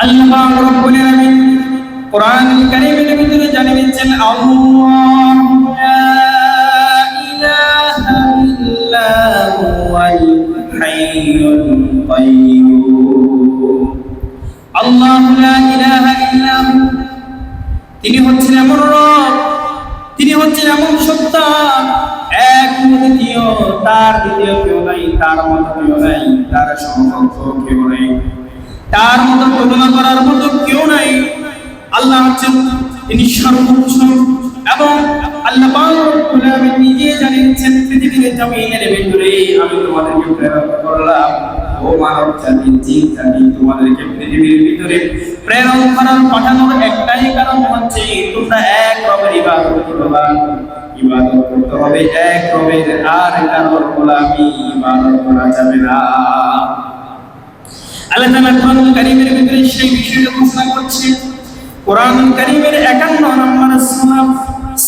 আল্লাহ রাব্বুল আলামিন কোরআনুল কারীমের ভিতরে জানিয়ে দিচ্ছেন আল্লাহু লা ইলাহা ইল্লা হুয়াল হাইয়ুল কাইয়্যুম। আল্লাহু লা ইলাহা ইল্লা হু, তিনি হচ্ছেন এমন রব, তিনি হচ্ছেন এমন সত্তা, এক দ্বিতীয়, তার দ্বিতীয় কেউ নাই, তার মতো কেউ নাই, তার সমকক্ষ কেউ নাই, তার মতো তুলনা করার মতো কেউ নাই। আল্লাহ হচ্ছেন তিনি সর্বোচ্চ, এবং আল্লাহ পাক রব্বুল আলামিন নিজে জানিয়েছেন পৃথিবীর জমিনের ভিতরে আমি তোমাদেরকে প্রেরণ করলাম। ও মানব জাতি, জিন জাতি, তোমাদেরকে পৃথিবীর ভিতরে প্রেরণ করার পাঠানোর একটাই কারণ হচ্ছে তোমরা এক রবের ইবাদত করবা। ইবাদত করতে হবে এক রবের, আর কারোর গোলামি ইবাদত করা যাবে না। আল্লাহ তাআলা কোরআনুল কারীমের ভিতরে সেই বিষয়টা ঘোষণা করছে। কোরআনুল কারীমের 51 নম্বর সূরা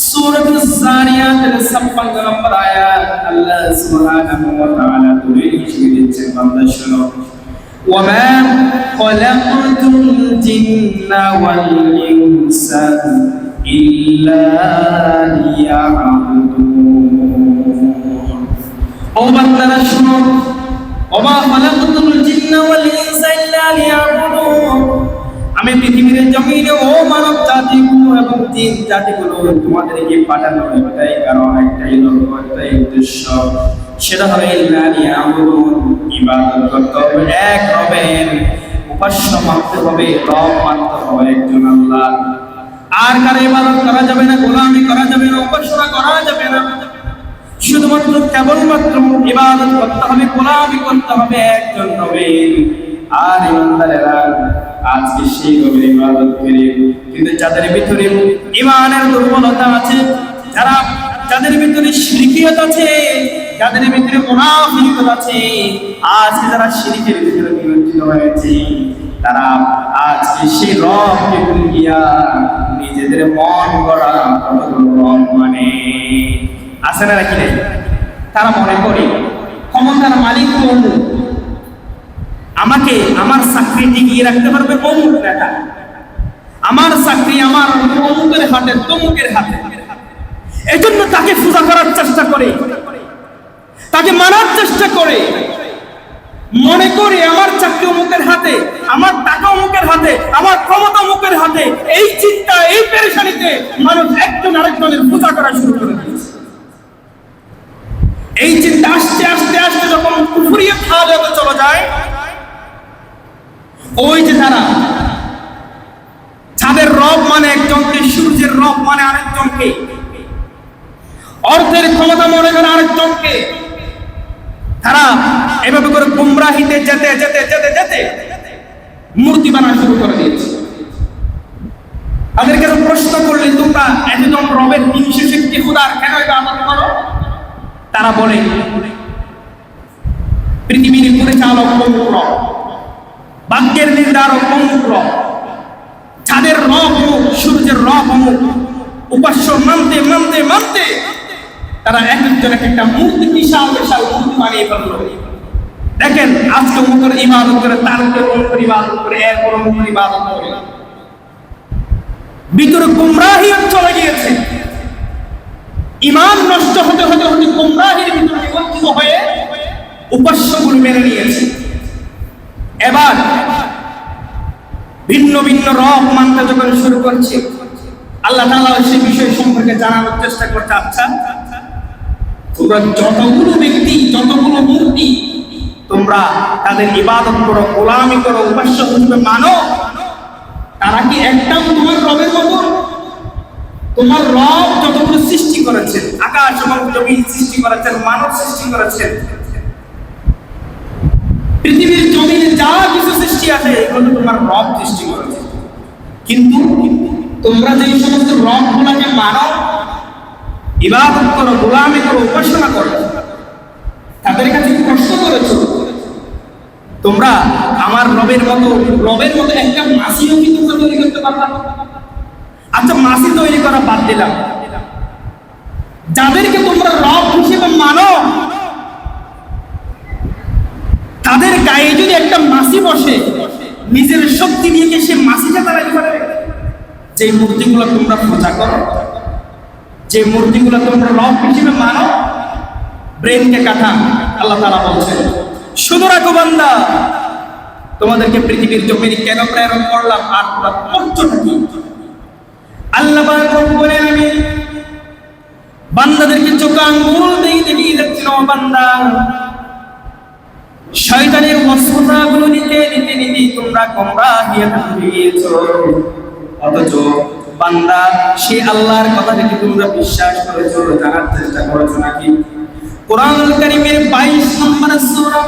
সূরাতুজ জারিয়াতের 56 নম্বর আয়াত আল্লাহ সুবহানাহু ওয়া তাআলা তুলে শিখিয়ে দিচ্ছেন, বান্দা শোনো, ওয়া মা খালাকতুল জিন্না ওয়াল ইনসা ইল্লা লিয়াবুদুন। ও বান্দারা শোনো, ওয়া মা খালাকতুল জিন্না ওয়াল ইনসা ইল্লা লিয়াবুদুন, আমি পৃথিবীর জমিনে ও মানব জাতিগুলো এবং জিন জাতিগুলো তোমাদেরকে পাঠানো একটাই কারণ, একটাই লক্ষ্য, একটাই উদ্দেশ্য, সেটা হলো ইল্লা লিয়াবুদুন, ইবাদত করতে হবে এক রবের, উপাস্য মানতে হবে, রব মানতে হবে একজন আল্লাহ। আর কারো ইবাদত করা যাবে না, গোলামি করা যাবে না, উপাসনা করা যাবে না। শুধুমাত্র কেবলমাত্র ইবাদত করতে হবে, গোলামি করতে হবে একজন রবের। আর ইমানদারেরা আজকে সেই রবের ইবাদত করে, কিন্তু যাদের ভিতরে ঈমানের দুর্বলতা আছে, যাদের ভিতরে শিরকিয়ত আছে, যাদের ভিতরে মুনাফিকত আছে, আজকে যারা শিরকের ভিতরে নিমজ্জিত হয়েছে, তারা আজকে সেই রবকে ভুলে গিয়া নিজেদের মন গড়া রব মানে আছে না নাকি নেই? তারা মনে করে ক্ষমতার মালিক অমুক, আমাকে আমার চাকরি টিকিয়ে রাখতে পারবে অমুক নেতা, আমার চাকরি আমার অমুকের হাতে, তমুকের হাতে। এজন্য তাকে পূজা করার চেষ্টা করে, তাকে মানার চেষ্টা করে, মনে করে আমার চাকরি অমুকের হাতে, আমার টাকা অমুকের হাতে, আমার ক্ষমতা অমুকের হাতে। এই চিন্তা, এই পেরেশানিতে মানুষ একজন আরেকজনের পূজা করা শুরু করে দিয়েছে। এই চিন্তা আস্তে আস্তে আস্তে যখন কুফরিয়ে খাওয়া চলে যায়, ওই যে তারা চাঁদের রব মানে একজনকে, সূর্যের রব মানে আরেকজনকে, অর্থের ক্ষমতা মনে করে আরেকজনকে, তারা এভাবে করে গুমরাহিতে যেতে যেতে যেতে যেতে মূর্তি বানানো শুরু করে দিয়েছে। তাদেরকে প্রশ্ন করলে তোমরা একজন রবের বিশেষজ্ঞ খোদার কেন ইবাদত করো? তারা বলে পৃথিবীর পরিচালক অমুক রব, ভাগ্যের নির্ধারক অমুক রব, চাঁদের রব অমুক, সূর্যের রব অমুক। উপাস্য মানতে মানতে মানতে তারা এক একজন এক একটা মূর্তি, বিশাল বিশাল মূর্তি বানিয়ে ফেলল। দেখেন আজকে অমুকের ইবাদত করে, তার অমুকের ইবাদত করে, এর অমুকের ইবাদত করে, ভিতরে গুমরাহি চলে গিয়েছে। ঈমান নষ্ট হতে হতে হতে গুমরাহির ভিতরে নিমজ্জিত হয়ে উপাস্যগুলো মেনে নিয়েছে। এবার ভিন্ন ভিন্ন রব মানতে যখন শুরু করছে, আল্লাহ তাআলা সেই বিষয় সম্পর্কে জানানোর চেষ্টা করতে, আচ্ছা তোমরা যতগুলো ব্যক্তি, যতগুলো মূর্তি তোমরা তাদের ইবাদত করো, গোলামি করো, উপাস্য হিসেবে মানো, তারা কি একদম তোমার রবের মতো? তোমার রব যতগুলো সৃষ্টি করেছেন, আকাশ এবং জমিন সৃষ্টি করেছেন, মানব সৃষ্টি করেছেন, পৃথিবীর জমিনে যা কিছু সৃষ্টি আছে এগুলো তোমার রব সৃষ্টি করেছে। কিন্তু তোমরা যে সমস্ত রবগুলোকে মানো, ইবাদত করো, গোলামি করো, উপাসনা করো, তাদের কাছে প্রশ্ন করেছো তোমরা আমার রবের মতো একটা মাসিও কি তোমরা তৈরি করতে পারবা? আচ্ছা মাসি তৈরি করা বাদ দিলাম, যাদেরকে তোমরা রব হিসেবে মানো তাদের গায়ে যদি একটা মাসি বসে, নিজের শক্তি নিয়ে কি সে মাসিটা দাঁড়াতে পারবে? যে মূর্তিগুলো তোমরা পূজা করো, যে মূর্তিগুলো তোমরা রব হিসেবে মানো, ব্রেনকে কাটা। আল্লাহ তাআলা বলছেন, শুধু রাখো বান্দা, তোমাদেরকে পৃথিবীর জমিনে কেন প্রেরণ করলাম আর তোমরা করছোটা কি? আল্লাহ বলেন, আমি বান্দাদেরকে চোখে আঙ্গুল দিয়ে দেখিয়ে যাচ্ছিল, বান্দা শয়তানের ওয়াসওয়াসাগুলো নিতে নিতে নিতে তোমরা গোমরাহিয়ে গিয়েছো। অথচ বান্দা সে আল্লাহর কথাটাকে তোমরা বিশ্বাস করেছো, জানার চেষ্টা করেছো নাকি? কোরআনুল কারীমের 22 নম্বর সূরা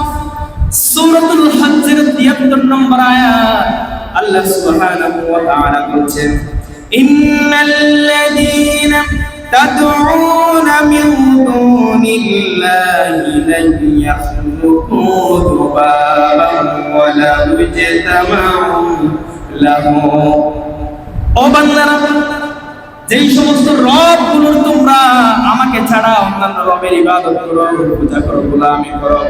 সূরাতুল হজ্জের 73 নম্বর আয়াত আল্লাহ সুবহানাহু ওয়া তাআলা বলছেন, ইন্নাল্লাযীনা তাদউনা মিন দুনিল্লাহি লান ইয়াখলুকু যুবাবান ওয়া লা ইজতামাউ লাহু। ও বান্দারা, যেই সমস্ত রবগুলোর তোমরা আমাকে ছাড়া অন্যান্য রবের ইবাদত করো, পূজা করো, গোলামি করো,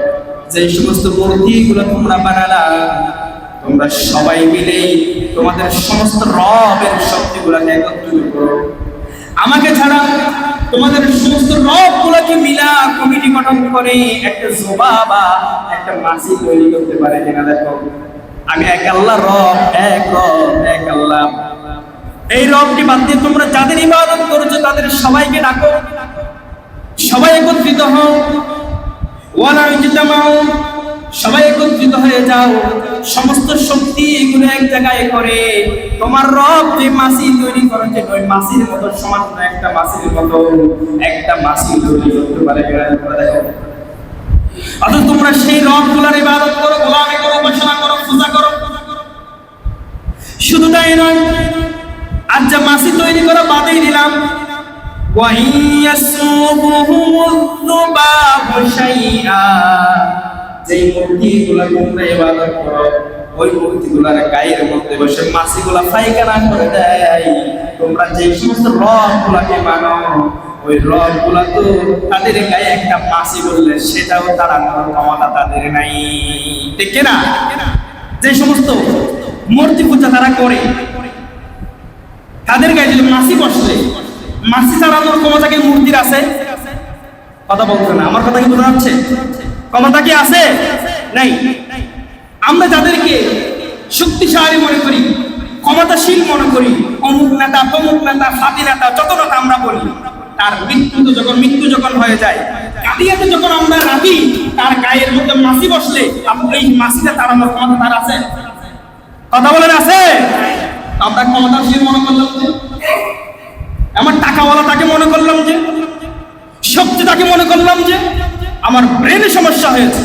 যেই সমস্ত মূর্তিগুলো তোমরা বানালা, তোমরা সবাই মিলে তোমাদের সমস্ত রবের শক্তিগুলোকে একত্রিত করো। আমাকে ছাড়া তোমাদের সমস্ত রবগুলোকে মিলা কমিটি গঠন করে একটা জোবাবা, একটা মাসি তৈরি করতে পারে কিনা দেখো। আমি এক আল্লাহ, রব এক আল্লাহ। এই রবটি বাদ দিয়ে তোমরা যাদের ইবাদত করছো তাদের সবাইকে ডাকো, সবাই একত্রিত হও, ওয়ালা ইজতামাউ, সবাই একত্রিত হয়ে যাও, সমস্ত শক্তি এগুলো এক জায়গায় করে তোমার রব যে মাসি তৈরি করেছে ওই মাসির মতো সমান একটা মাসির মতো একটা মাসি তৈরি করতে পারে কিনা দেখো। অথচ তোমরা সেই রবগুলোর ইবাদত করো, গোলামি করো, উপাসনা করো, পূজা করো। শুধু তাই নয়, আজ যা মাসি তৈরি করা বাদেই দিলাম, ওয়া ইয়াসুবুহুমুয-যুবাবু শাইআ, যেই মূর্তিগুলো তোমরা ইবাদত করো ওই মূর্তিগুলোর গায়ের মধ্যে বসে মাছিগুলা পায়খানা করে দেয়। তোমরা যে সমস্ত রবগুলোকে মানো ওই রবগুলা তো তাদের গায়ে একটা মাছি বললে সেটাও তারা ক্ষমতা তাদের নাই, ঠিক না? যে সমস্ত মূর্তি পূজা তারা করে তাদের গায়ে যদি মাছি বসলে মাছি তাড়ানোর ক্ষমতা কি মূর্তির আছে? কথা বলছো না, আমার কথা কি বোঝা যাচ্ছে? ক্ষমতা কি আছে? নাই। আমরা যাদেরকে শক্তিশালী মনে করি, ক্ষমতাশীল মনে করি, অমুক নেতা, তমুক নেতা, ফাঁদি নেতা, যত নেতা আমরা বলি, তার মৃত্যু যখন হয়ে যায়, কালিয়াতে যখন আমরা রাখি, তার গায়ের মধ্যে মাছি বসলে এই মাছিটা তাড়ানোর ক্ষমতা তার আছে? কথা বলেন আছে? আমরা ক্ষমতাশীল মনে করলাম যে, আমার টাকাওয়ালা তাকে মনে করলাম যে, শক্তি তাকে মনে করলাম যে, আমার ব্রেনে সমস্যা হয়েছে,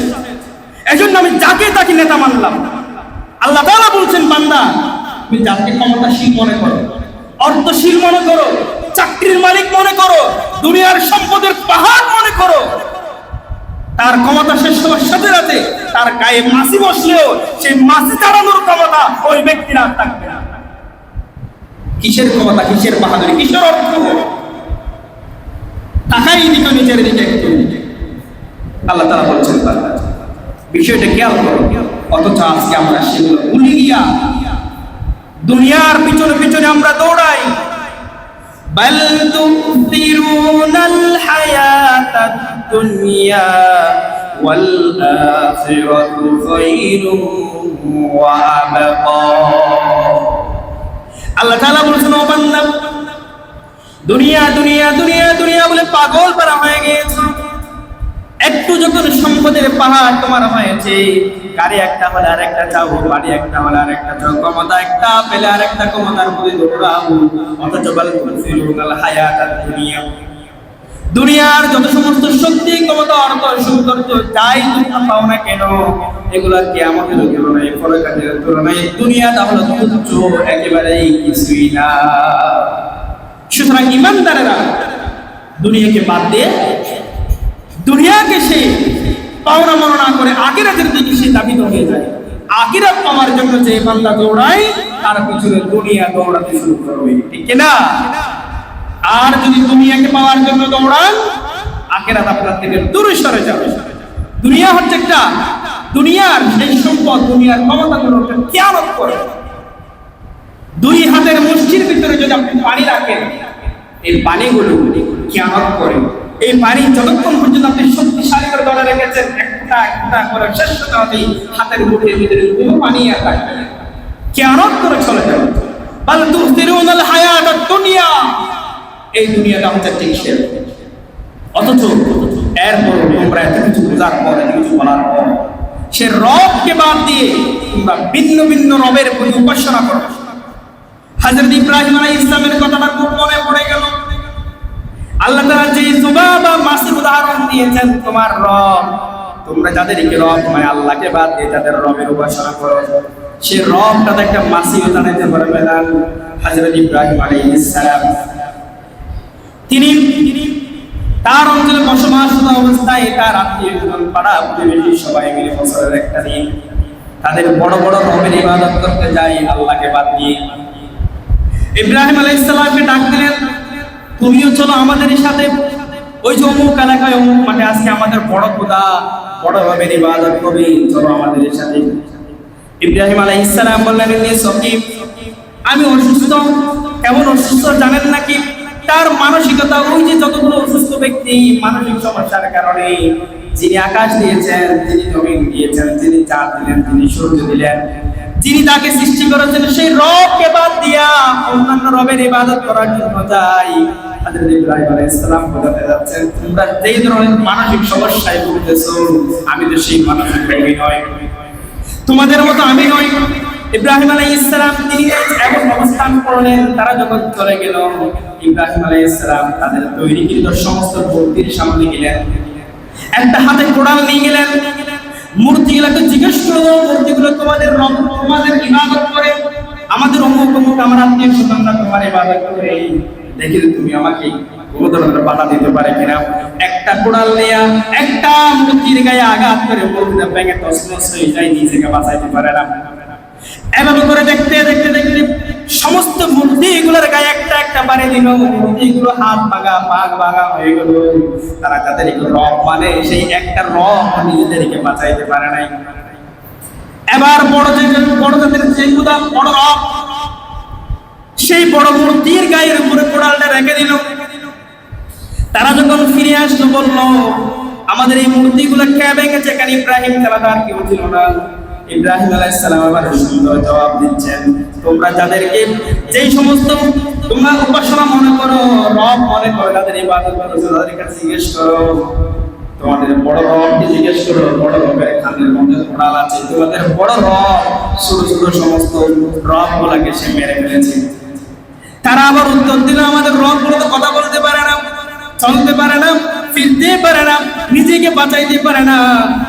এজন্য আমি যাকে তাকে নেতা মানলাম। আল্লাহ তাআলা বলছেন, বান্দা তুমি যাকে ক্ষমতাশীল মনে করো, অর্থশীল মনে করো, চাকরির মালিক মনে করো, দুনিয়ার সম্পদের পাহাড় মনে করো, তার ক্ষমতা শেষ হওয়ার সাথে সাথে তার গায়ে মাছি বসলেও সেই মাছি তাড়ানোর ক্ষমতা ওই ব্যক্তির আর থাকবে না। কিসের ক্ষমতা, কিসের বাহাদুরি, কিসের অর্থ? তাকাই দিকে নিজের দিকে একটু। আল্লাহ তাআলা বলছেন, বান্দা বিষয়টা খেয়াল করো। অথচ আজকে আমরা সেগুলো ভুলে গিয়া দুনিয়ার পিছনে পিছনে আমরা দৌড়াই। বাল তুসিরুনাল হায়াতাদ দুনিয়া ওয়াল আখিরাতু খায়রুন ওয়া আবকা। আল্লাহ তাআলা বলেছেন, ও বান্দা দুনিয়া দুনিয়া দুনিয়া দুনিয়া বলে পাগল পারা হয়ে গেছে। একটু যখন সম্পদের পাহাড় তোমার হয়েছে, গাড়ি একটা হলে আর একটা চাও, বাড়ি একটা হলে আর একটা চাও, ক্ষমতা একটা পেলে আর একটা ক্ষমতার মধ্যে দৌড়াও। অথচ বাল তুসিরুনাল হায়াতাদ দুনিয়া, দুনিয়ার যত সমস্ত শক্তি, ক্ষমতা, অর্থ, সৌন্দর্য যাই তোমরা পাও না কেন, এগুলা কিয়ামতের তুলনায়, পরকালের তুলনায় দুনিয়াটা হলো তুচ্ছ, একেবারেই কিছুই না। সুতরাং ইমানদারেরা দুনিয়াকে বাদ দিয়ে দুনিয়াকে সে পাওনা মনে করে আখিরাতের দিকে সে দাবিত হয়ে যায়। আখিরাত পাওয়ার জন্য যে বান্দা দৌড়ায় তার পিছনে দুনিয়া দৌড়াতে শুরু করবে, ঠিক না? আর যদি দুনিয়াকে পাওয়ার জন্য দৌড়ান, আখিরাত আপনার থেকে দূরে সরে যাবে। দুনিয়া হচ্ছে একটা দুনিয়ার সেই সম্পদ, দুনিয়ার ক্ষমতাগুলোকে কিয়ামত করে দুই হাতের মুষ্টির ভিতরে যদি আপনি পানি রাখেন, এই পানিগুলো কিয়ামত করে। এই পানি যতক্ষণ পর্যন্ত আপনি শক্তিশালী করে ধরে রেখেছেন, একটা একটা করে শেষ হতে হবে হাতের মুঠির ভিতরে কোনো পানি আর থাকবে না, কিয়ামত করে চলে যাবে। বাল তুসিরুনাল হায়াতাদ দুনিয়া, এই দুনিয়াটা হচ্ছে টিকসই। অথচ এরপর তোমরা এত কিছু বোঝার পর, এত কিছু বলার পর সে রবকে বাদ দিয়ে তোমরা ভিন্ন ভিন্ন রবের প্রতি উপাসনা করো। হযরত ইব্রাহিম আলাইহিস সালামের কথাটা খুব মনে পড়ে গেল। আল্লাহ তাআলা যে যুবাবা মাছের উদাহরণ দিয়েছেন, তোমার রব, তোমরা যাদেরকে রব মানে আল্লাহকে বাদ দিয়ে যাদের রবের উপাসনা করো, সে রবটা একটা মাছিও জানাইতে পারবে না। হযরত ইব্রাহিম আলাইহিস সালাম তিনি তার অঞ্চলে বসবাসরত অবস্থায় তার আত্মীয়স্বজন, পাড়া প্রতিবেশী সবাই মিলে বছরের একটা দিন তাদের বড় বড় রবের ইবাদত করতে যায় আল্লাহকে বাদ দিয়ে। ইব্রাহিম আলাইহিস সালামকে ডাক দিলেন, তুমিও চলো আমাদের সাথে, ওই যে অমুক এলাকায় অমুক মাঠে আজকে আমাদের বড় খোদা, বড় রবের ইবাদত করবে, চলো আমাদের সাথে। ইব্রাহিম আলাইহিস সালাম বললেন, সকিব, আমি অসুস্থ। কেমন অসুস্থ জানেন নাকি? তার মানসিকতা, ওই যে যতগুলো অসুস্থ ব্যক্তি মানসিক সমস্যার কারণে, যিনি আকাশ দিয়েছেন, যিনি জমিন দিয়েছেন, যিনি চাঁদ দিলেন, যিনি সূর্য দিলেন, যিনি তাকে সৃষ্টি করেছেন, সেই রবকে বাদ দিয়া অন্যান্য রবের ইবাদত করার জন্য যাই। হযরত ইব্রাহিম আলাইহিস সালাম বোঝাতে যাচ্ছেন, তোমরা যেই ধরনের মানসিক সমস্যায় ভুগতেছো, আমি তো সেই মানসিক রোগী নই, তোমাদের মতো আমি নই। ইব্রাহিম আলাইহিস সালাম তিনি এমন অবস্থান করলেন, তারা যখন চলে গেল, ইব্রাহিম আলাইহিস সালাম তাদের তৈরিকৃত সমস্ত মূর্তির সামনে গেলেন, একটা হাতে কোড়াল নিয়ে গেলেন, মূর্তিগুলোকে জিজ্ঞেস করলো, মূর্তিগুলো তোমাদের রব, তোমাদের ইবাদত করে, আমাদের অমুক অমুক আমার আত্মীয় স্বজনরা তোমার ইবাদত করে, দেখি তুমি আমাকে কোনো ধরনের বাধা দিতে পারে কিনা। একটা কোড়াল নিয়ে একটা মূর্তির গায়ে আঘাত করে মূর্তিটা ভেঙে তছনছ হয়ে যায়, নিজেকে বাঁচাইতে পারে না। এভাবে করে দেখতে দেখতে দেখতে সমস্ত মূর্তিগুলোর গায়ে একটা একটা বাড়ি দিল, মূর্তিগুলো হাত ভাঙা পাক ভাঙা হয়ে গেল। তারা তাদের রব মানে সেই একটা রব নিজেদেরকে বাঁচাইতে পারে নাই। এবার বড় জাতের যে খোদা, বড় রব, সেই বড় মূর্তির গায়ের উপরে কোড়ালটা রেখে দিল। তারা যখন ফিরে আসলো, বলল, আমাদের এই মূর্তিগুলো কে ভেঙেছে? কেন ইব্রাহিম ছাড়া আর কেউ ছিল না। ইব্রাহিম আলাইহিস সালাম আবার সুন্দর জবাব দিচ্ছেন, তোমরা যাদেরকে যেই সমস্ত তোমরা উপাসনা মনে করো, রব মনে করো, যাদের ইবাদত করো, তাদের কাছে জিজ্ঞেস করো, তোমাদের বড় রবকে জিজ্ঞেস করো, বড় রবের খানের মধ্যে কোড়াল আছে, তোমাদের বড় রব ছোট ছোট সমস্ত রবগুলোকে সে মেরে ফেলেছে। তারা আবার উত্তর দিল, আমাদের রবগুলো তো কথা বলতে পারে না, চলতে পারে না, ফিরতে পারে না, নিজেকে বাঁচাইতে পারে না।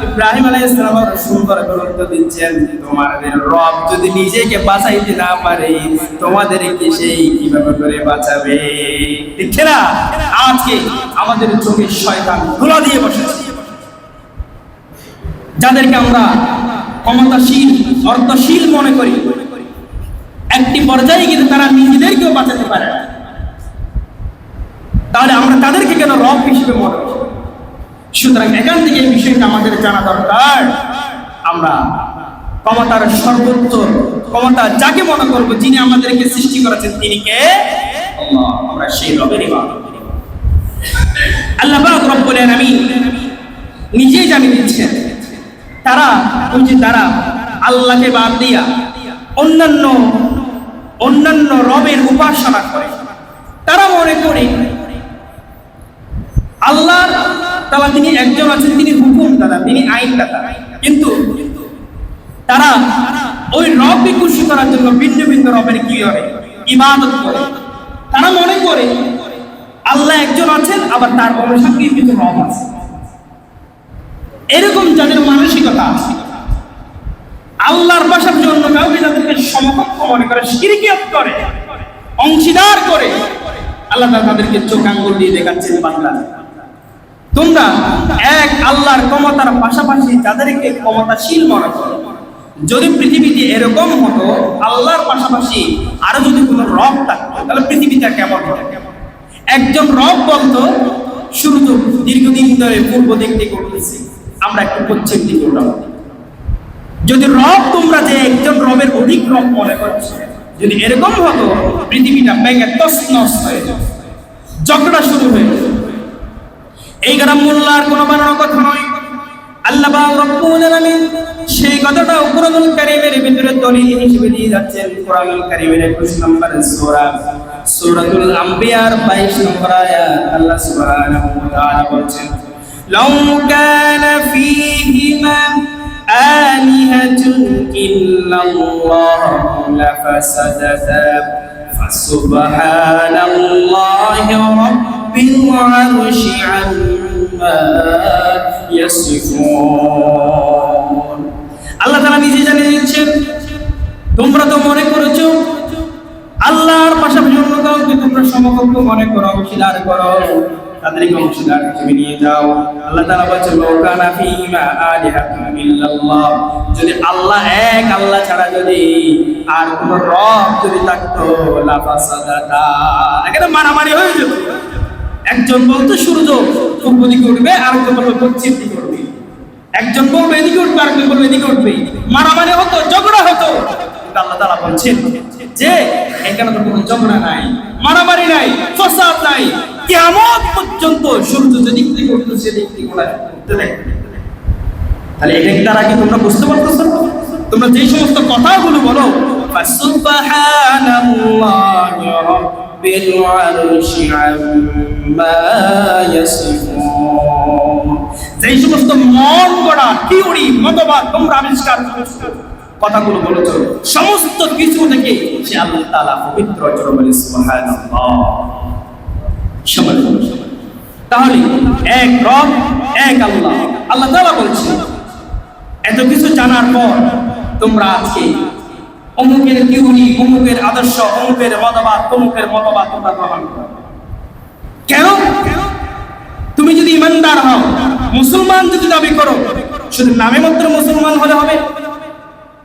ইব্রাহিম আলাইহিস সালাম সুন্দর করে উত্তর দিচ্ছেন, তোমাদের রব যদি নিজেকে বাঁচাইতে না পারে, তোমাদেরকে সেই কিভাবে করে বাঁচাবে? ঠিক না? আজকে আমাদের চোখে শয়তান ধুলা দিয়ে বসেছে, যাদেরকে আমরা ক্ষমতাশীল, অর্থশীল মনে করি, একটি পর্যায়ে কিন্তু তারা নিজেদেরকেও বাঁচাতে পারে না। তাহলে আমরা তাদেরকে কেন রব হিসেবে মনে করি? সুতরাং এখান থেকে এই বিষয়টা আমাদের জানা দরকার। আমরা ক্ষমতার সর্বোচ্চ ক্ষমতা যাকে মনে করবো, যিনি আমাদেরকে সৃষ্টি করেছেন, তিনি কে? আল্লাহ। আমরা সেই রবের ইবাদত করি। আল্লাহ পাক রব্বুল আলামিন নিজেই জানিয়ে দিচ্ছেন, তারা ওই যে তারা আল্লাহকে বাদ দিয়া অন্যান্য রবের উপাসনা করে। তারা মনে করে আল্লাহ তাআলা তিনি একজন আছেন, তিনি হুকুমদাতা, তিনি আইনদাতা, কিন্তু তারা ওই রবকে খুশি করার জন্য ভিন্ন ভিন্ন রবের কি করে ইবাদত করে। তারা মনে করে আল্লাহ একজন আছেন, আবার তার অনুসারী কিছু রব আছে। এরকম যাদের মানসিকতা আছে, আল্লাহর পাশাপাশি অন্য কাউকে যাদেরকে সমকক্ষ মনে করে, শিরকিয়াত করে, অংশীদার করে, আল্লাহ তাদেরকে চোখ আঙ্গুল দিয়ে দেখাচ্ছেন, বান্দা তোমরা এক আল্লাহর ক্ষমতার পাশাপাশি যাদেরকে ক্ষমতাশীল মনে করো। যদি পৃথিবীতে এরকম হতো, আল্লাহর পাশাপাশি আরো যদি কোনো রব থাকতো, তাহলে পৃথিবীটা কেমন হতো? একজন রব বলতো, সূর্য দীর্ঘদিন ধরে পূর্ব দিক থেকে উঠতেছে, আমরা একটু পশ্চিম দিকে উঠাবো। যদি রব তোমরা যে একজন রবের অধিক রব মনে করছো, যদি এরকম হতো পৃথিবীটা ভেঙে তছনছ হয়ে যেত, ঝগড়া শুরু হয়ে যেত। এই গ্রাম মোল্লার কোনো বানানো কথা নয়। আল্লাহ পাক রব্বুল আলামিন সেই কথাটা কোরআনুল কারীমের ভিতরে দলিল হিসেবে দিয়ে যাচ্ছেন। কোরআনুল কারীমের 21 নম্বর সূরা সূরাতুল আম্বিয়ার 22 নম্বর আয়াত আল্লাহ সুবহানাহু ওয়া তাআলা বলছেন, লাউ কানা ফীহিমা আলিহাতুন ইল্লাল্লাহু লাফাসাদাতা ফাসুবহানাল্লাহি রাব্বিল আরশি আম্মা ইয়াসিফুন। আল্লাহ তাআলা নিজে জানিয়ে দিচ্ছেন, তোমরা তো মনে করেছো আল্লাহর পাশাপাশি অন্য কাউকে তোমরা সমকক্ষ মনে করো, অংশীদার করো, তাদেরকে অংশীদার হিসেবে নিয়ে যাও। আল্লাহ তাআলা বলেছেন, লাউ কানা ফীহিমা আলিহাতুন ইল্লাল্লাহ, যদি আল্লাহ এক, আল্লাহ ছাড়া যদি আর কোন রব যদি থাকতো লাফাসাদাতা, এখানে মারামারি হয়ে যেত। একজন বলতো সূর্য পূর্ব দিকে উঠবে, আরেকজন বলবে পশ্চিম দিকে উঠবে, একজন বলবে এদিকে উঠবে, আরেকজন বলবে এদিকে উঠবে, মারামারি হতো, ঝগড়া হতো। কিন্তু আল্লাহ তাআলা বলছেন যে এখানে তো কোনো ঝগড়া নাই, মারামারি নাই, ফসাদ নাই, কিয়ামত পর্যন্ত সূর্য যেদিক থেকে উঠবে সেদিক থেকে উঠতে থাকবে। তাহলে এটা কি তারা কি তোমরা বুঝতে পারতেছো? তোমরা যে সমস্ত কথাগুলো বলো, সুবহানাল্লাহি রাব্বিল আরশি আম্মা ইয়াসিফুন, যে সমস্ত মন গড়া থিওরি মতবাদ তোমরা আবিষ্কার করেছো, কথাগুলো বলেছো, সমস্ত কিছু থেকে সে আল্লাহ তাআলা পবিত্র। সুবহানাল্লাহ। তাহলে এক রব, এক আল্লাহ। আল্লাহ তাআলা বলছেন, এত কিছু জানার পর তোমরা আজকে অমুকের থিওরি, অমুকের আদর্শ, অমুকের মতবাদ, তমুকের মতবাদ তোমরা গ্রহণ করো। কেন? তুমি যদি ইমানদার হও, মুসলমান যদি দাবি করো, শুধু নামে মাত্র মুসলমান হলে হবে?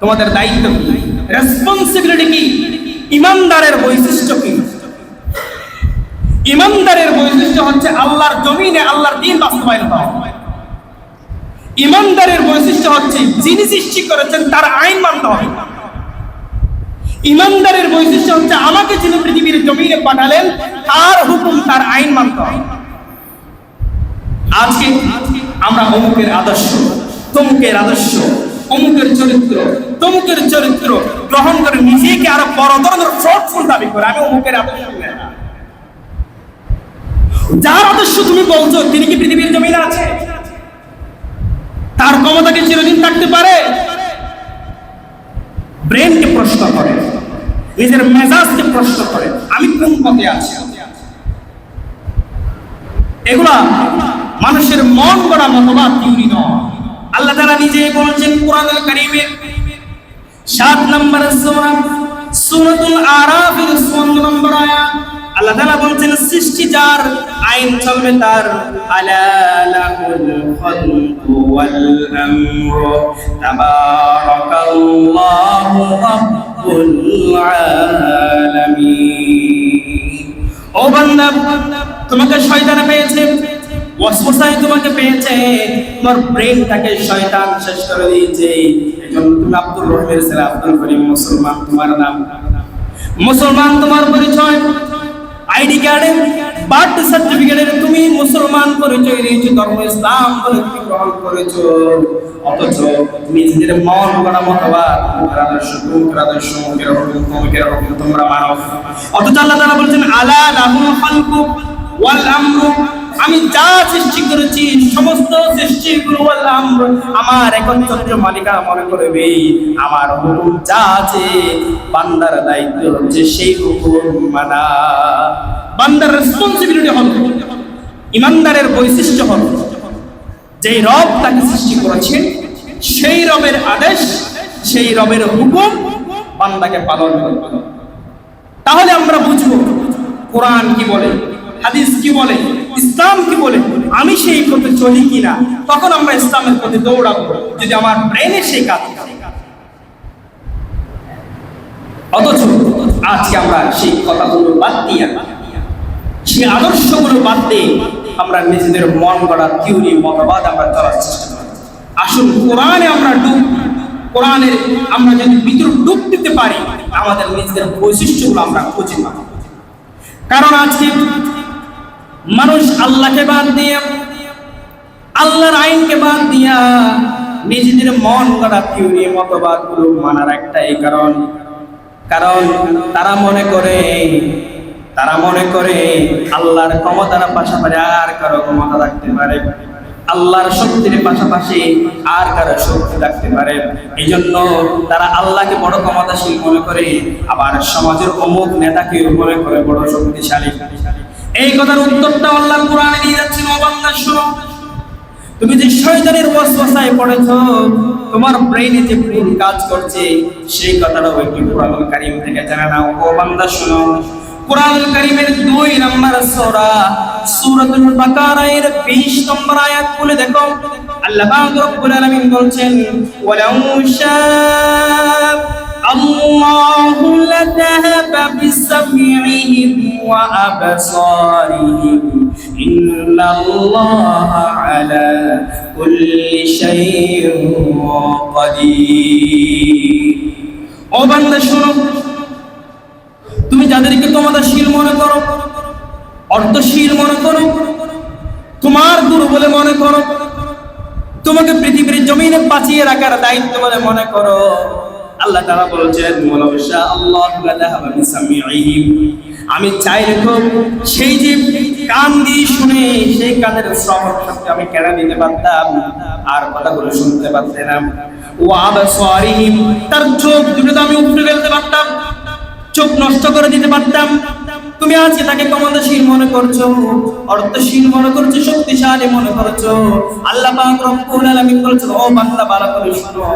তোমাদের দায়িত্ব কি, রেসপন্সিবিলিটি কি? ইমানদারের বৈশিষ্ট্য কি? ইমানদারের বৈশিষ্ট্য হচ্ছে আল্লাহর জমিনে আল্লাহর দ্বীন বাস্তবায়ন করা। ইমানদারের বৈশিষ্ট্য হচ্ছে যিনি সৃষ্টি করেছেন তার আইন মানতে হবে। ইমানদারের বৈশিষ্ট্য হচ্ছে আমাকে যিনি পৃথিবীর জমিনে পাঠালেন তার হুকুম, তার আইন মানতে হবে। আজকে আমরা অমুকের আদর্শ, তমুকের আদর্শ, অমুকের চরিত্র, তমুকের চরিত্র গ্রহণ করে নিজেকে আরো বড় ধরনের ফ্রডফুল দাবি করে আমি অমুকের আদর্শ। যার আদর্শ তুমি বলছো তিনি কি পৃথিবীর জমিনে আছে? তার ক্ষমতা কি চিরদিন থাকতে পারে? ব্রেনকে প্রশ্ন করে, নিজের মেজাজকে প্রশ্ন করে, আমি কোন পথে আছি? এগুলা মানুষের মন গড়া মতবাদ, থিওরি নয়। আল্লাহ তাআলা নিজেই বলেছেন কোরআনুল কারীমের 7 নম্বর সূরা সূরাতুল আরাফের 54 নম্বর আয়াত আল্লাহ তাআলা বলেছেন, সৃষ্টি যার, আইন চলবে তার। আলা লাহুল খালকু ওয়াল আমরু তাবারাকাল্লাহু রাব্বুল আলামিন। ও বান্দা, তোমাকে শয়তান পেয়েছে, ওয়াসওয়াসায় তোমাকে পেয়েছে, তোমার ব্রেনটাকে শয়তান শেষ করে দিয়েছে। এজন্য তুমি আব্দুর রহিমের ছেলে আব্দুল করিম মুসলমান তোমার নাম, মুসলমান তোমার পরিচয়, আইডি কার্ডে, বার্থ সার্টিফিকেটে তুমি মুসলমান পরিচয় দিয়েছো, ধর্ম ইসলাম বলে তুমি গ্রহণ করেছো। অথচ তুমি নিজের মন গড়া মতবাদ, তোমরা মানো। অথচ আল্লাহ তাআলা বলেছেন, আলা লাহুল খালকু ওয়াল আমরু, আমি যা সৃষ্টি করেছি সমস্ত সৃষ্টিগুলো ওয়াল আমরু আমার একচ্ছত্র মালিকা মনে করবে। আমার হুকুম যা আছে বান্দার দায়িত্ব হচ্ছে সেই হুকুম মানা। বান্দার রেসপন্সিবিলিটি হলো, ইমানদারের বৈশিষ্ট্য হলো যেই রব তাকে সৃষ্টি করেছেন সেই রবের আদেশ, সেই রবের হুকুম বান্দাকে পালন করতে হবে। তাহলে আমরা বুঝবো কোরআন কি বলে, হাদিস কি বলে, ইসলাম কি বলে, আমি সেই পথে চলি কিনা। তখন আমরা ইসলামের পথে দৌড়াবো যদি আমার ব্রেনে সেই কাজ করে। অথচ আজকে আমরা সেই কথাগুলো বাদ দিয়ে, সেই আদর্শগুলো বাদ দিয়ে আমরা নিজেদের মন গড়া থিওরি মতবাদ আমরা চলার চেষ্টা করি। আসুন কোরআনে আমরা ডুব, কোরআনের আমরা যদি ভিতরে ডুব দিতে পারি, আমাদের নিজেদের বৈশিষ্ট্যগুলো আমরা খুঁজে পাব। কারণ আজকে মানুষ আল্লাহকে বাদ দিয়ে, আল্লাহর আইনকে বাদ দিয়া নিজেদের মন গড়া থিওরি মতবাদগুলো মানার একটাই কারণ তারা মনে করে আল্লাহর ক্ষমতার পাশাপাশি আর কারো ক্ষমতা থাকতে পারে, আল্লাহর শক্তির পাশাপাশি আর কারো শক্তি থাকতে পারে। এই জন্য তারা আল্লাহকে বড় ক্ষমতাশীল মনে করে, আবার সমাজের অমুক নেতাকে মনে করে বড় শক্তিশালী। এই কথার উত্তরটা আল্লাহ কোরআনে দিয়ে যাচ্ছেন, ও বান্দা শোনো, তুমি যে শয়তানের ওয়াসওয়াসায় পড়েছো, তোমার ব্রেইনে যে ভুল কাজ করছে, সেই কথাটাও একটু কোরআনুল কারীম থেকে জেনে নাও। ও বান্দা শোনো, কোরআনুল কারীমের 2 নম্বর সূরা সূরাতুল বাকারার 20 নম্বর আয়াত খুলে দেখো, আল্লাহ পাক রব্বুল আলামিন বলছেন, ওয়ালাউ শাআ আল্লাহু লাযাহাবা বিসামিইহিম ওয়া আবসারিহিম ইন্নাল্লাহা আলা কুল্লি শাইইন কাদির। ও বান্দা শোনো, তুমি যাদেরকে ক্ষমতাশীল মনে করো, অর্থশীল মনে করো, তোমার গুরু বলে মনে করো, তোমাকে পৃথিবীর জমিনে বাঁচিয়ে রাখার দায়িত্ব বলে মনে করো, আল্লাহ তাআলা বলেছেন, ওয়ালাউ শাআ আল্লাহু লাযাহাবা বিসামিইহিম, আমি চাইলে তো সেই যে কান দিয়ে শুনে সেই কানের শ্রবণ শক্তি আমি কেড়ে নিতে পারতাম, আর কথাগুলো শুনতে পারতে না। ওয়া আবসারিহিম, তার চোখ দুটো আমি উপড়ে ফেলতে পারতাম, চোখ নষ্ট করে দিতে পারতাম। তুমি আজকে তাকে ক্ষমতাশীল মনে করছো, অর্থশীল মনে করছো, শক্তিশালী মনে করছো। আল্লাহ পাক রব্বুল আলামিন বলেছেন, ও বান্দা ভালো করে শোনো,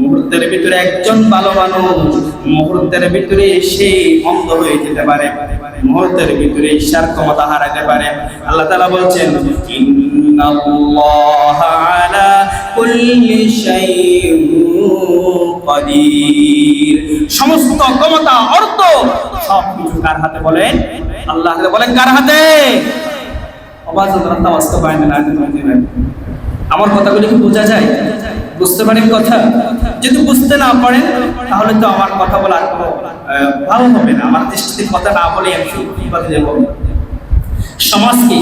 মুহূর্তের ভিতরে একজন ভালো মানুষ মুহূর্তের ভিতরে সে অন্ধ হয়ে যেতে পারে, মুহূর্তের ভিতরে ঈশ্বর ক্ষমতা হারাতে পারে। আল্লাহ তাআলা বলছেন, ইন্নাল্লাহা আলা কুল্লি শাইইন কাদির, সমস্ত ক্ষমতা অর্থ সব কিছু কার হাতে বলেন? আল্লাহ হাতে। বলেন কার হাতে? আমার কথাগুলো কি বোঝা যায়? বুঝতে পারেন কথা? যদি বুঝতে না পারেন তাহলে তো আমার কথা বলার কোনো ভালো হবে না। আমার দৃষ্টিতে কথা না বলে আমি সত্যি কথা দেব। সমাজকে,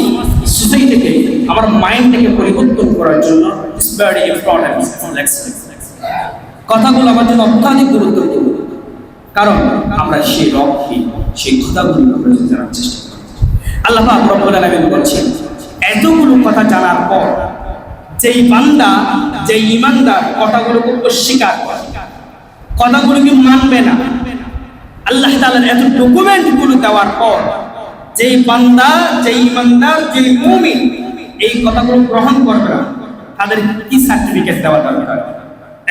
সোসাইটিকে, আমার মাইন্ডটাকে পরিবর্তন করার জন্য ইটস ভেরি ইম্পর্টেন্ট কথাগুলো আমার জন্য অত্যাধিক গুরুত্বপূর্ণ। কারণ আমরা সেই রবকে, সেই কথাগুলো আমরা জানার চেষ্টা করি। আল্লাহ পাক রব্বুল আলামিন বলছেন, এতগুলো কথা জানার পর যেই বান্দা, যেই ঈমানদার কথাগুলোকে অস্বীকার করে, কথাগুলোকে মানবে না, আল্লাহ তাআলার এত ডকুমেন্টগুলো দেওয়ার পর যেই বান্দা, যেই ঈমানদার, যেই মুমিন এই কথাগুলো গ্রহণ করবে না, তাদের কি সার্টিফিকেট দেওয়া দরকার?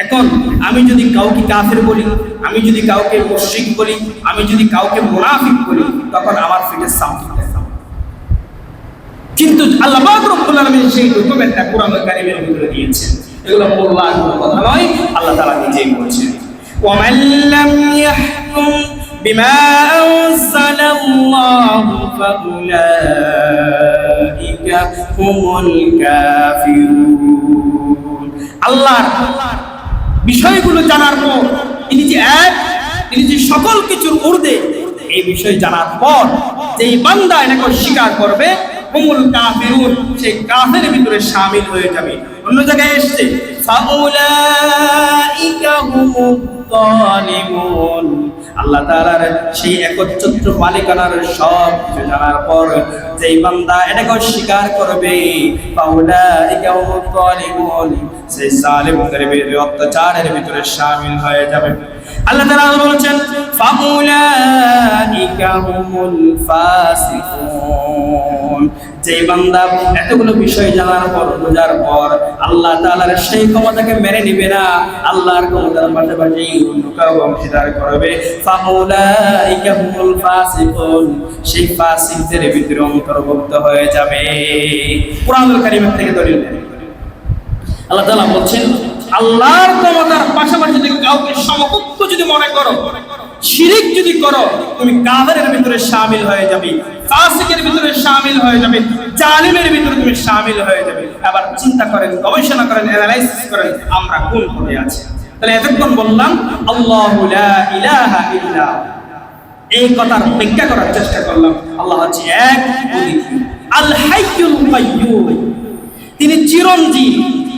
এখন আমি যদি কাউকে কাফের বলি, আমি যদি কাউকে মুশরিক বলি, আমি যদি কাউকে মুনাফিক বলি, তখন আমার ফিটের সামনে। কিন্তু আল্লাহ পাক রব্বুল আলামিন সেই ডকুমেন্টটা কোরআনুল কারীমের ভিতরে দিয়েছেন। এগুলো মোল্লার কোনো কথা নয়, আল্লাহ তাআলা নিজেই বলছেন, ওয়া মান লাম ইয়াহকুম বিমা আনজালাল্লাহু ফাউলাইকা হুমুল কাফিরুন। আল্লাহর বিষয়গুলো জানার পর, তিনি যে এক, তিনি যে সকল কিছুর ঊর্ধ্বে, এই বিষয় জানার পর যেই বান্দা এটাকে স্বীকার করবে, হুমুল কাফিরুন, সেই কাফের ভিতরে শামিল হয়ে যাবে। অন্য জায়গায় এসেছে, ফাউলাইকা হুমুল যালিমুন। আল্লাহ তাআলার সেই একচ্ছত্র মালিকানার সব কিছু জানার পর যেই বান্দা এটাকে স্বীকার করবে, ফাউলাইকা হুমুল যালিমুন, সেই জালিমদের ভিতরে, অত্যাচারের ভিতরে শামিল হয়ে যাবে। আল্লাহ তাআলা বলেছেন, ফাউলাইকা হুমুল ফাসিকুন। যেই বান্দা এতগুলো বিষয় জানার পর, বোঝার পর আল্লাহ তাআলার সেই ক্ষমতাকে মেনে নিবে না, আল্লাহর ক্ষমতার পাশাপাশি অন্য কাউকে অংশীদার করবে, ফাউলাইকা হুমুল ফাসিকুন, সেই ফাসিকদের ভিতরে অন্তর্ভুক্ত হয়ে যাবে। কোরআনুল কারীমের থেকে দলিল আল্লাহ তাআলা বলছেন, আল্লাহর ক্ষমতার পাশাপাশি যদি কাউকে সমকক্ষ যদি মনে করো, শিরিক যদি করো, তুমি কাফেরের ভিতরে শামিল হয়ে যাবে, ফাসিকের ভিতরে শামিল হয়ে যাবে, জালিমের ভিতরে তুমি শামিল হয়ে যাবে। আবার চিন্তা করেন, গবেষণা করেন, অ্যানালাইসিস করেন, আমরা কোন পথে আছি? তাহলে এতক্ষণ বললাম আল্লাহু লা ইলাহা ইল্লা, এই কথার ব্যাখ্যা করার চেষ্টা করলাম। আল্লাহ হচ্ছে এক, আল হাইয়ুল কাইয়্যুম, তিনি চিরঞ্জীব,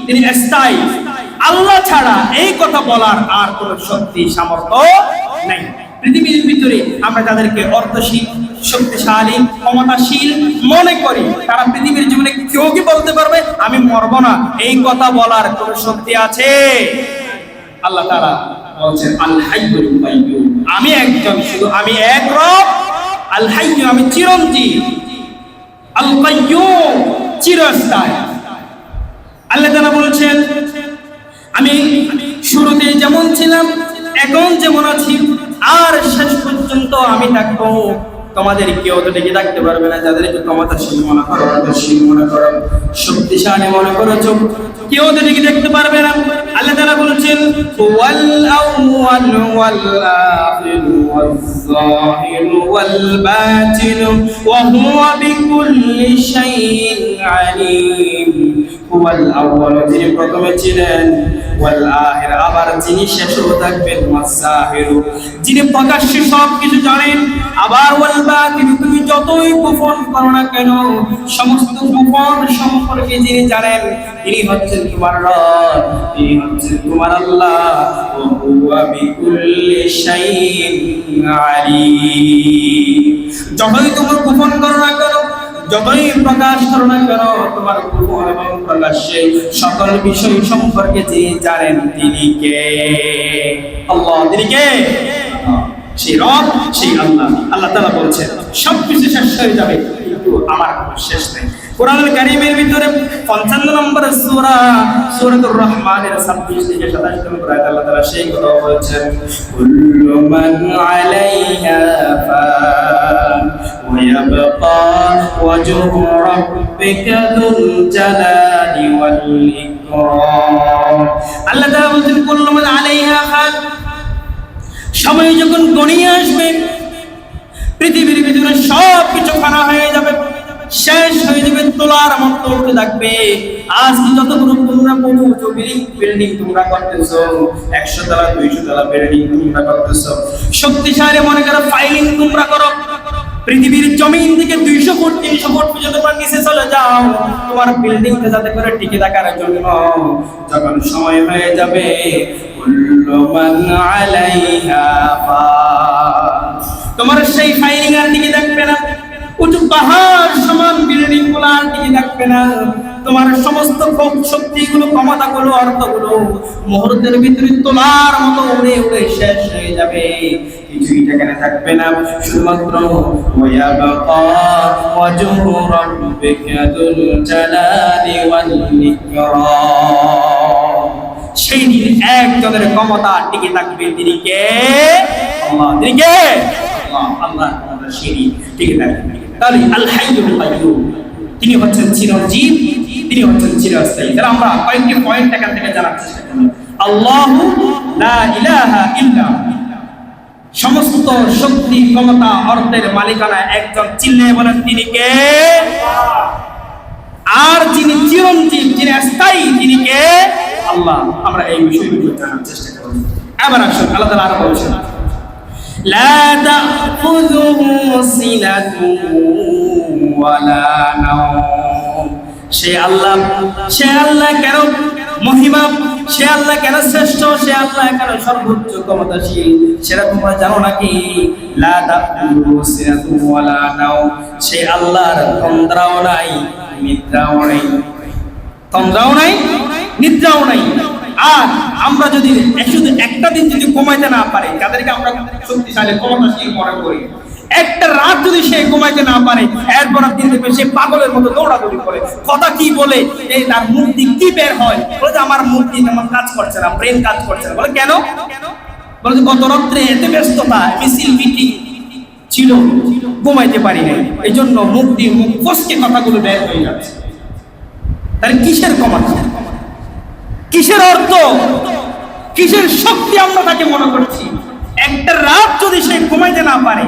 তিনি স্থায়ী। আল্লাহ ছাড়া এই কথা বলার আর কোনো শক্তি সামর্থ্য নেই। পৃথিবীর ভিতরে আমরা যাদেরকে অর্থশীল, শক্তিশালী, ক্ষমতাশীল মনে করি, তারা পৃথিবীর জীবনে কেউ কি বলতে পারবে আমি মরবো না? এই কথা বলার কোনো শক্তি আছে? আল্লাহ তাআলা বলছেন আল হাইয়ুল কাইয়্যুম, আমি একজন, শুধু আমি এক রব। আল হাইয়্যু, আমি চিরঞ্জীব। আল কাইয়্যুম, চিরস্থায়ী। আল্লাহ তাআলা বলেছেন আমি শুরুতে যেমন ছিলাম, এখন যেমন আছি, আর শেষ পর্যন্ত আমি থাকবো। তোমাদের কেউ তো ডেকে থাকতে পারবে না। যাদেরকে ক্ষমতাশীল মনে করো, অর্থশীল মনে করো, শক্তিশালী মনে করো, কেউ তো ডেকে দেখতে পারবে না। আল্লাহ তাআলা বলেছেন ওয়াল আউয়াল ওয়াল আখির ওয়াল যাহির ওয়াল বাতিন ওয়া হুয়া বিকুল্লি শাইইন আলিম। ওয়াল আউয়াল, যিনি প্রথমে ছিলেন, ওয়াল আখির, আবার যিনি শেষেও থাকবেন, ওয়াল যাহির, যিনি প্রকাশ্যে সবকিছু জানেন, আবার ওয়াল বাতিন, তুমি যতই গোপন করো না কেন সমস্ত গোপন সম্পর্কে যিনি জানেন, তিনি হচ্ছেন তোমার রব, তিনি হচ্ছেন তোমার আল্লাহ। ওয়া হুয়া বিকুল্লি শাইইন আলিম। যতই তুমি গোপন করো না কেন, যতই প্রকাশ করো না কেন, তোমার গোপন এবং প্রকাশ্যে সকল বিষয় সম্পর্কে যিনি জানেন, তিনি কে? আল্লাহ। তিনি কে? সেই রব, সেই আল্লাহ। আল্লাহ তাআলা বলছেন সবকিছু শেষ হয়ে যাবে, কিন্তু আমার কোনো শেষ নেই। কোরআনুল কারীমের ভিতরে 55 নম্বর সূরা, সূরাতুর রহমানের 26 থেকে 27 নম্বর আয়াতে আল্লাহ তাআলা সেই কথা বলেছেন কুল্লু মান আলাইহা ফান ওয়া ইয়াবকা ওয়াজহু রাব্বিকা যুল জালালি ওয়াল ইকরাম। আল্লাহ তাআলা বলেছেন কুল্লু মান আলাইহা ফান, সময় যখন গড়িয়ে আসবে, পৃথিবীর ভিতরে সব কিছু ফানা হয়ে যাবে, শেষ হয়ে যাবে, তোলার মতো উঠে থাকবে। আজকে যতগুলো তোমরা উঁচু বিল্ডিং তোমরা করতেছো, 100 তলা 200 তলা বিল্ডিং তোমরা করতেছো, শক্তিশালী মনে করো ফাইলিং তোমরা করো, পৃথিবীর জমিন থেকে 200 ফুট 300 ফুট পর্যন্ত তোমরা নিচে চলে যাও তোমার বিল্ডিংটা যাতে করে টিকে থাকার জন্য। যখন সময় হয়ে যাবে কুল্লু মান আলাইহা ফান, তোমার সেই ফাইলিং আর টিকে থাকবে না, উঁচু পাহাড় সমান বিল্ডিং গুলো আর টিকে থাকবে না, তোমার সমস্ত শক্তিগুলো, ক্ষমতাগুলো, অর্থগুলো মুহূর্তের ভিতরে তোলার মতো উড়ে উড়ে শেষ হয়ে যাবে, কিছুই সেখানে থাকবে না। শুধুমাত্র ওয়ায়াবকা ওয়াজহু রাব্বিকা যুল জালালি ওয়াল ইকরাম, সেই দিন একজনের ক্ষমতা টিকে থাকবে, তিনি কে? আল্লাহ। তিনি কে? আল্লাহ। আল্লাহ সেই দিন টিকে থাকবে। তাহলে আল হাইয়ুল কাইয়্যুম, তিনি হচ্ছেন চিরঞ্জীব, তিনি হচ্ছেন চিরস্থায়ী। তাহলে আমরা কয়েকটি পয়েন্ট এখান থেকে জানার চেষ্টা করব। আল্লাহু লা ইলাহা ইল্লা, সমস্ত শক্তি, ক্ষমতা, অর্থের মালিকানা একজন, চিল্লায়ে বলেন তিনি কে? আর যিনি চিরঞ্জীব, যিনি স্থায়ী, তিনি কে? আল্লাহ। আমরা এই বিষয়গুলো জানার চেষ্টা করব। এবার আসুন আল্লাহ তাআলা আরো বলেছেন লা তাখুযুহু সিনাতুন ওয়ালা নাওম, সে আল্লাহ কেন মহিমা, সে আল্লাহ কেন শ্রেষ্ঠ, সে আল্লাহ কেন সর্বোচ্চ ক্ষমতাশীল, সেটা তোমরা জানো নাকি? লা তাখুযুহু সিনাতুন ওয়ালা নাওম, সে আল্লাহর তন্দ্রাও নাই, নিদ্রাও নাই, তন্দ্রাও নাই, নিদ্রাও নাই। আর আমরা যদি শুধু একটা দিন যদি ঘুমাইতে না পারে, যাদেরকে আমরা শক্তিশালী, ক্ষমতাশীল মনে করি, একটা রাত যদি সে ঘুমাইতে না পারে, এরপর দিন দেখবে সে পাগলের মতো দৌড়াদৌড়ি করে, কথা কি বলে, এই তার মুখ দিয়ে কি বের হয়, বলে যে আমার মুখ দিয়ে তেমন কাজ করছে না, ব্রেন কাজ করছে না। বলে কেন? বলে যে গত রাত্রে এত ব্যস্ততা, মিছিল মিটিং ছিল, ঘুমাইতে পারি নাই, এই জন্য মুখ দিয়ে মুখ ফসকে কথাগুলো বের হয়ে যাচ্ছে। তাহলে কিসের ক্ষমতা, কিসের অর্থ, কিসের শক্তি আমরা তাকে মনে করছি? একটা রাত যদি সে ঘুমাইতে না পারে,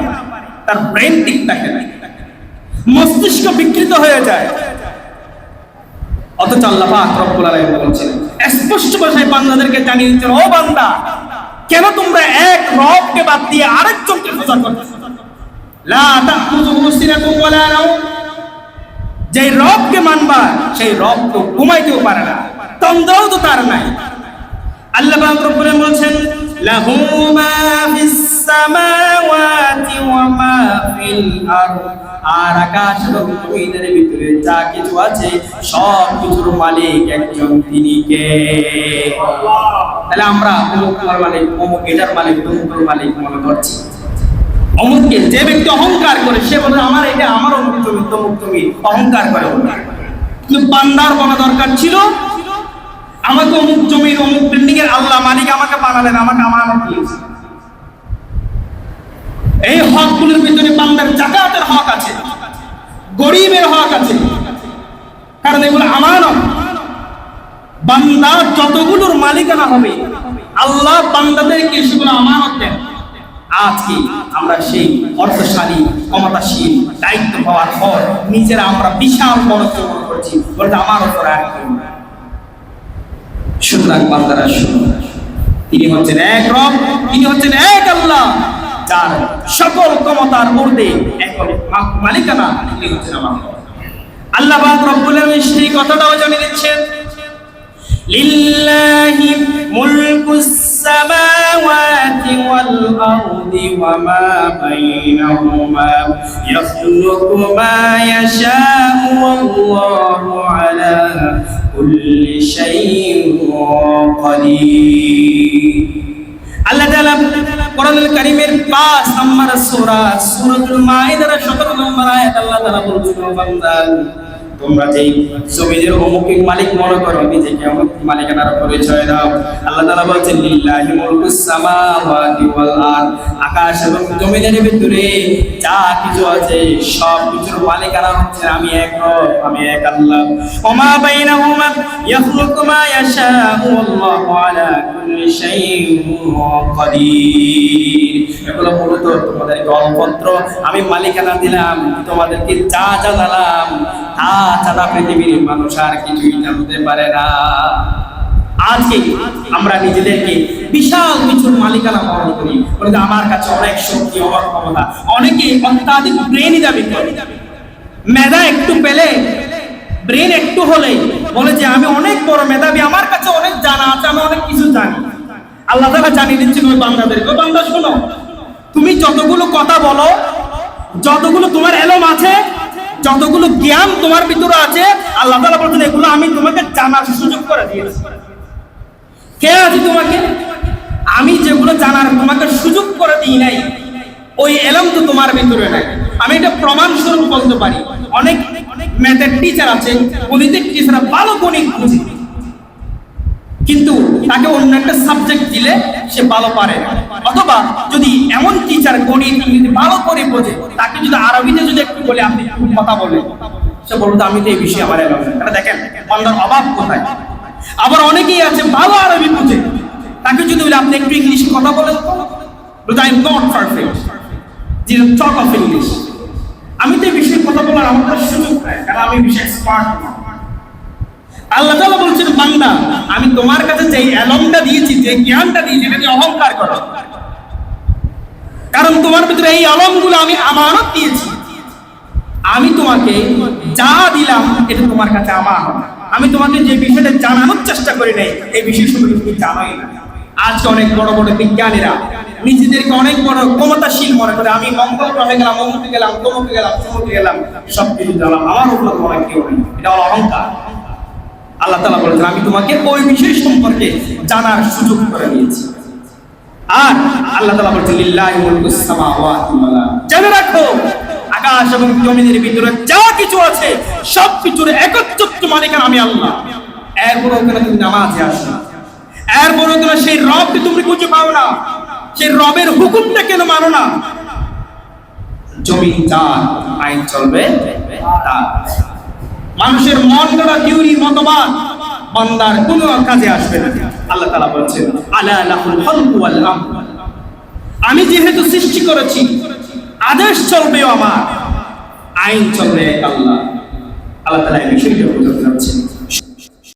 তার ব্রেন ঠিক থাকে না, মস্তিষ্ক বিকৃত হয়ে যায়। অথচ আল্লাহ পাক রব্বুল আলামিন বলেছেন স্পষ্ট ভাষায় বান্দাদেরকে জানিয়ে দিচ্ছেন, ও বান্দা, কেন তোমরা এক রবকে বাদ দিয়ে আরেকজনকে পূজা করছো? লা তাখুযুহু সিনাতুন ওয়ালা নাওম, যে রবকে মানবা সেই রব তো ঘুমাইতেও পারে না, তন্দ্রাও তো তার নাই। আল্লাহ পাক রব্বুল আলামিন বলছেন, লাহু মা ফিস সামাওয়াতি ওয়া মা ফিল আরদ, আর আকাশ এবং জমিনের ভিতরে যা কিছু আছে সব কিছুর মালিক একজন, তিনি কে? তাহলে আমরা অমুকের মালিক, অমুক এটার মালিক, অমুকের মালিক মনে করছি। অমুককে যে ব্যক্তি অহংকার করে সে বলে আমার এটা, আমার অমুক জমি, তমুক জমি, অহংকার করে। কিন্তু বান্দার বলা দরকার ছিল, আমাকে অমুক জমির অমুক বিল্ডিং এর আল্লাহ মালিক আমাকে বানালেন, আমাকে আমানত দিয়েছে। এই হকগুলোর ভিতরে বান্দার যাকাতের হক আছে, গরিবের হক আছে, কারণ এগুলো আমানত। বান্দা যতগুলোর মালিকানা হবে আল্লাহ বান্দাদেরকে সেগুলো আমানত দেন। আজকে আমরা সেই অর্থশালী, ক্ষমতাশীল, দায়িত্ব পাওয়ার পর নিজেরা আমরা বিশাল মনস্থ করছি, বলতে আমার উপর আর কেউ নাই। সুতরাং বান্দারা শুনুন, তিনি হচ্ছেন এক রব, তিনি হচ্ছেন এক আল্লাহ, যার সকল ক্ষমতার ঊর্ধ্বে এক মালিকানা, তিনি হচ্ছেন আমার আল্লাহ পাক রব্বুল আলামিন। সেই কথাটাও জানিয়ে দিচ্ছেন, লিল্লাহি মুলকুস সামাওয়াতি ওয়াল আরদি ওয়া মা বাইনাহুমা ইয়াখলুকু মা ইয়াশা'ু ওয়াল্লাহু আলা কুল্লি শাইইন কাদির। আল্লাহ তাআলা কোরআনুল কারীমের 5 নম্বর সূরা সূরাতুল মাইদার 17 নম্বর আয়াত আল্লাহ তাআলা বলছেন, বান্দা, তোমরা যেই জমিনের অমুক মালিক মনে করো, নিজেকে অমুক মালিকানার পরিচয় দাও। আল্লাহ তাআলা বলছেন, লিল্লাহি মুলকুস সামাওয়াতি ওয়াল আরদ, আকাশ এবং জমিনের ভিতরে যা কিছু আছে সব কিছুর মালিকানা হচ্ছে আমি এক রব, আমি এক আল্লাহ। ওমা বাইনাহুমা ইয়াখলুকু মা ইয়াশা'ু ওয়াল্লাহু আলা কুল্লি শাইইন কাদির। এগুলো মূলত তোমাদের গল্পত্র, আমি মালিকানা দিলাম, তোমাদেরকে যা যা দিলাম তা ছাড়া পৃথিবীর মানুষ আর কিছুই জানতে পারে না। আজকে আমরা নিজেদেরকে বিশাল কিছুর মালিকানা বহন করি, বলে আমার কাছে অনেক শক্তি, অনেক ক্ষমতা। অনেকে অত্যাধিক ব্রেন দাবি করে, মেধা একটু পেলে, ব্রেন একটু হলে বলে যে আমি অনেক বড় মেধাবী, আমার কাছে অনেক জানা আছে, আমি অনেক কিছু জানি। আল্লাহ তাআলা জানিয়ে দিচ্ছেন ওই বান্দাদেরকে, বান্দা শোনো, তুমি যতগুলো কথা বলো, যতগুলো তোমার এলম আছে, যতগুলো জ্ঞান তোমার ভিতরে আছে, আল্লাহ তাআলা বলেন এগুলো আমি তোমাকে জানার সুযোগ করে দিয়েছি। কে আছে তোমাকে? আমি যেগুলো জানার তোমাকে সুযোগ করে দিই নাই, ওই এলম তো তোমার ভিতরে নাই। আমি এটা প্রমাণ স্বরূপ বলতে পারি, অনেক ম্যাথের টিচার আছে, গণিতের টিচার ভালো গণিত বুঝে, কিন্তু তাকে অন্য একটা সাবজেক্ট দিলে সে ভালো পারে না। অথবা যদি এমন টিচার গণিত ভালো করে বোঝে, তাকে যদি আরবিতে যদি একটু বলে আপনি কথা বলে, সে বলতো আমি তো এই বিষয়ে আমার এলাম না। দেখেন বান্দার অভাব কোথায়। আবার অনেকেই আছে ভালো আরবি বোঝে, তাকে যদি বলে আপনি একটু ইংলিশে কথা বলেন, বলতো I am not perfect, G talk of English, আমি তো এই বিষয়ে কথা বলার আমার সুযোগ নাই, কারণ আমি বিষয়ে এক্সপার্ট না। আল্লাহ তাআলা বলছেন, বান্দা, আমি তোমার কাছে যে এলমটা দিয়েছি, যে জ্ঞানটা দিয়েছি, এটা নিয়ে অহংকার করো, কারণ তোমার ভিতরে এই এলমগুলো আমি আমানত দিয়েছি। আমি তোমাকে যা দিলাম এটা তোমার কাছে আমানত। আমি তোমাকে যে বিষয়টা জানানোর চেষ্টা করি নাই, এই বিষয় সম্পর্কে তুমি জানোই না। আজকে অনেক বড় বড় বিজ্ঞানীরা নিজেদেরকে অনেক বড় ক্ষমতাশীল মনে করে, আমি মঙ্গল গ্রহে গেলাম, অমুকে গেলাম, তমুকে গেলাম, তমুকে গেলাম, সবকিছু জানলাম, আমার উপর তোমার কেউ নেই। এটা হলো অহংকার। আল্লাহ তাআলা বলেছেন আমি তোমাকে ওই বিষয় সম্পর্কে জানার সুযোগ করে দিয়েছি। আর আল্লাহ তাআলা বলেছেন, লিল্লাহি মুলকুস সামাওয়াতি ওয়াল আরদ, জেনে রাখো আকাশ এবং জমিনের ভিতরে যা কিছু আছে সব কিছুর একচ্ছত্র মালিকানা আমি আল্লাহ। এরপরও কেন তুমি নামাজে আসো না? এরপরও কেন সেই রবকে তুমি খুঁজে পাও না? সেই রবের হুকুমটা কেন মানো না? জমিন যার, আইন চলবে তার। মানুষের মন গড়া থিওরি, মতবাদ বান্দার কোনো কাজে আসবে না। আল্লাহ তাআলা বলেছেন, আলা লাহুল খালকু ওয়াল আমর, আমি যেহেতু সৃষ্টি করেছি, আদেশ চলবে আমার, আইন চলবে এক আল্লাহ। আল্লাহ তাআলা এই বিষয়টা বোঝাতে যাচ্ছেন।